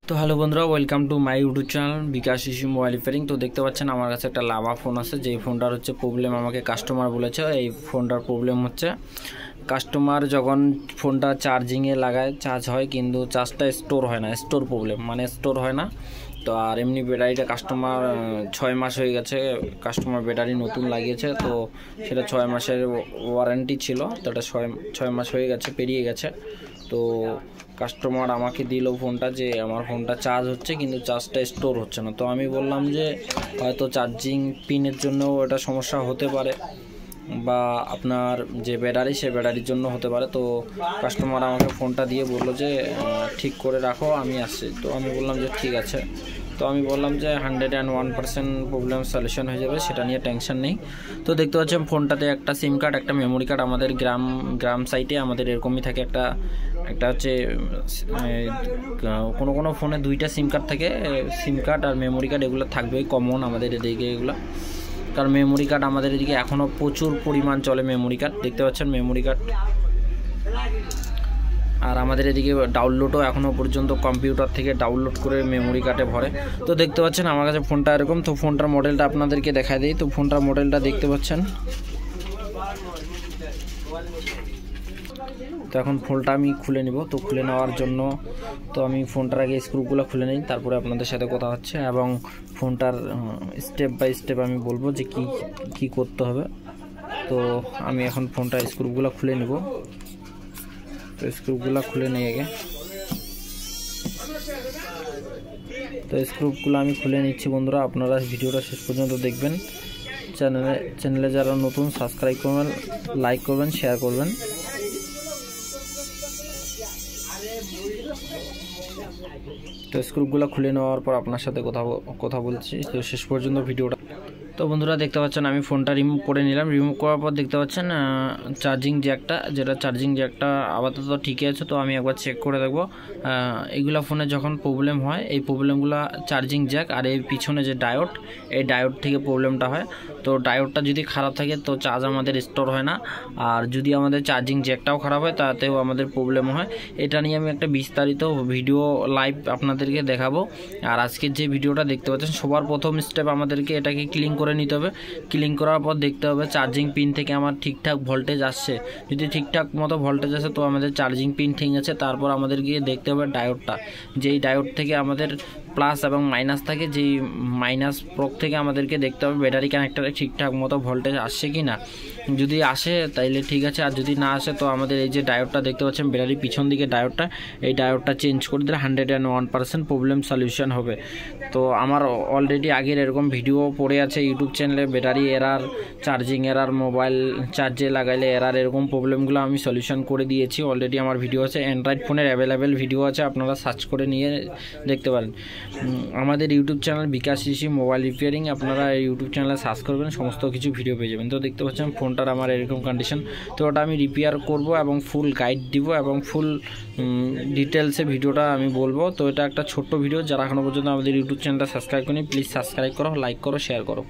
তো হ্যালো বন্ধুরা, welcome to my YouTube channel Bikash issue mobile repairing. তো দেখতে পাচ্ছেন আমার কাছে একটা লাভা ফোন আছে, যেই ফোনটার হচ্ছে প্রবলেম আমাকে কাস্টমার বলেছে। এই ফোনটার প্রবলেম হচ্ছে কাস্টমার যখন ফোনটা চার্জিংয়ে লাগায় চার্জ হয়, কিন্তু চার্জটা স্টোর হয় না, স্টোর প্রবলেম মানে স্টোর হয় না। তো আর এমনি ব্যাটারিটা কাস্টমার 6 মাস হয়ে গেছে, কাস্টমার ব্যাটারি নতুন লাগিয়েছে, তো সেটা 6 মাসের ওয়ারেন্টি ছিল, তো এটা 6 মাস হয়ে গেছে, পেরিয়ে গেছে। তো কাস্টমার আমাকে দিল ফোনটা যে আমার ফোনটা চার্জ হচ্ছে কিন্তু চার্জটা স্টোর হচ্ছে না। তো আমি বললাম যে হয়তো চার্জিং পিনের জন্যও এটা সমস্যা হতে পারে, বা আপনার যে ব্যাটারি সে ব্যাটারির জন্য হতে পারে। তো কাস্টমার আমাকে ফোনটা দিয়ে বললো যে ঠিক করে রাখো, আমি আসছি। তো আমি বললাম যে ঠিক আছে। তো আমি বললাম যে 101% প্রবলেম সলিউশন হয়ে যাবে, সেটা নিয়ে টেনশন নেই। তো দেখতে পাচ্ছেন ফোনটাতে একটা সিম কার্ড, একটা মেমোরি কার্ড। আমাদের গ্রাম সাইটে আমাদের এরকমই থাকে, একটা হচ্ছে কোনো ফোনে 2টা সিম কার্ড থাকে, সিম কার্ড আর মেমোরি কার্ড এগুলো থাকবেই কমন আমাদের এদিকে এগুলো। কারণ মেমোরি কার্ড আমাদের এদিকে এখনও প্রচুর পরিমাণ চলে মেমোরি কার্ড, দেখতে পাচ্ছেন মেমোরি কার্ড। আর আমাদের এদিকে ডাউনলোডও এখনও পর্যন্ত কম্পিউটার থেকে ডাউনলোড করে মেমোরি কার্ডে ভরে। তো দেখতে পাচ্ছেন আমার কাছে ফোনটা এরকম। তো ফোনটার মডেলটা আপনাদেরকে দেখাই দিই। তো ফোনটার মডেলটা দেখতে পাচ্ছেন। তো এখন ফোনটা আমি খুলে নিব। তো খুলে নেওয়ার জন্য তো আমি ফোনটার আগে স্ক্রুগুলো খুলে নিই, তারপরে আপনাদের সাথে কথা হচ্ছে, এবং ফোনটার স্টেপ বাই স্টেপ আমি বলবো যে কি করতে হবে। তো আমি এখন ফোনটার স্ক্রুগুলো খুলে নিব। তো স্ক্রুগুলো খুলে নিয়ে আগে, তো স্ক্রুগুলো আমি খুলে নিচ্ছি। বন্ধুরা, আপনারা ভিডিওটা শেষ পর্যন্ত দেখবেন। চ্যানেলে যারা নতুন সাবস্ক্রাইব করবেন, লাইক করবেন, শেয়ার করবেন। তো স্ক্রুগুলো খুলে নেওয়ার পর আপনার সাথে কথা বলছি। তো শেষ পর্যন্ত ভিডিওটা। তো বন্ধুরা দেখতে পাচ্ছেন আমি ফোনটা রিমুভ করে নিলাম। রিমুভ করার পর দেখতে পাচ্ছেন চার্জিং জ্যাকটা আপাতত ঠিকই আছে। তো আমি একবার চেক করে দেখব। এইগুলা ফোনে যখন প্রবলেম হয়, এই প্রবলেমগুলো চার্জিং জ্যাক আর এই পিছনে যে ডায়োড, এই ডায়োড থেকে প্রবলেমটা হয়। তো ডায়োডটা যদি খারাপ থাকে তো চার্জ আমাদের স্টোর হয় না, আর যদি আমাদের চার্জিং জ্যাকটাও খারাপ হয় তাতেও আমাদের প্রবলেম হয়। এটা নিয়ে আমি একটা বিস্তারিত ভিডিও লাইভ আপনাদেরকে দেখাবো। আর আজকের যে ভিডিওটা দেখতে পাচ্ছেন, সবার প্রথম স্টেপ আমাদেরকে এটাকে ক্লিন করে নিতে হবে। ক্লিন করার পর দেখতে হবে চার্জিং পিন থেকে আমার ঠিকঠাক ভোল্টেজ আসছে। যদি ঠিকঠাক মতো ভোল্টেজ আসে তো আমাদের চার্জিং পিন ঠিক আছে। তারপর আমাদের গিয়ে দেখতে হবে ডায়োডটা, যেই ডায়োড থেকে আমাদের প্লাস এবং মাইনাস থাকে, যেই মাইনাস প্রোগ থেকে আমাদেরকে দেখতে হবে ব্যাটারি কানেক্টারে ঠিকঠাক মতো ভোল্টেজ আসছে কি না। যদি আসে তাইলে ঠিক আছে, আর যদি না আসে তো আমাদের এই যে ডায়োডটা দেখতে পাচ্ছেন ব্যাটারির পিছন দিকে ডায়োডটা, এই ডায়োডটা চেঞ্জ করে দিলে 101% প্রবলেম সলিউশন হবে। তো আমার অলরেডি আগের এরকম ভিডিও পড়ে আছে ইউটিউব চ্যানেলে, battery error, charging error, mobile চার্জে লাগাইলে এরার, এরকম প্রবলেমগুলো আমি সলিউশন করে দিয়েছি। অলরেডি আমার ভিডিও আছে, অ্যান্ড্রয়েড ফোনের অ্যাভেলেবেল ভিডিও আছে, আপনারা সার্চ করে নিয়ে দেখতে পারেন। আমাদের YouTube channel Bikash issue mobile repairing, আপনারা ইউটিউব চ্যানেলে সার্চ করবেন, সমস্ত কিছু ভিডিও পেয়ে যাবেন। তো দেখতে পাচ্ছেন ফোনটার আমার এরকম কন্ডিশন। তো ওটা আমি রিপেয়ার করব এবং ফুল গাইড দিব এবং ফুল ডিটেলসে ভিডিওটা আমি বলবো। তো এটা একটা ছোট্ট ভিডিও, যারা এখনো পর্যন্ত আমাদের ইউটিউব চ্যানেলটা সাবস্ক্রাইব করেনি প্লিজ সাবস্ক্রাইব করো, লাইক করো, শেয়ার করো।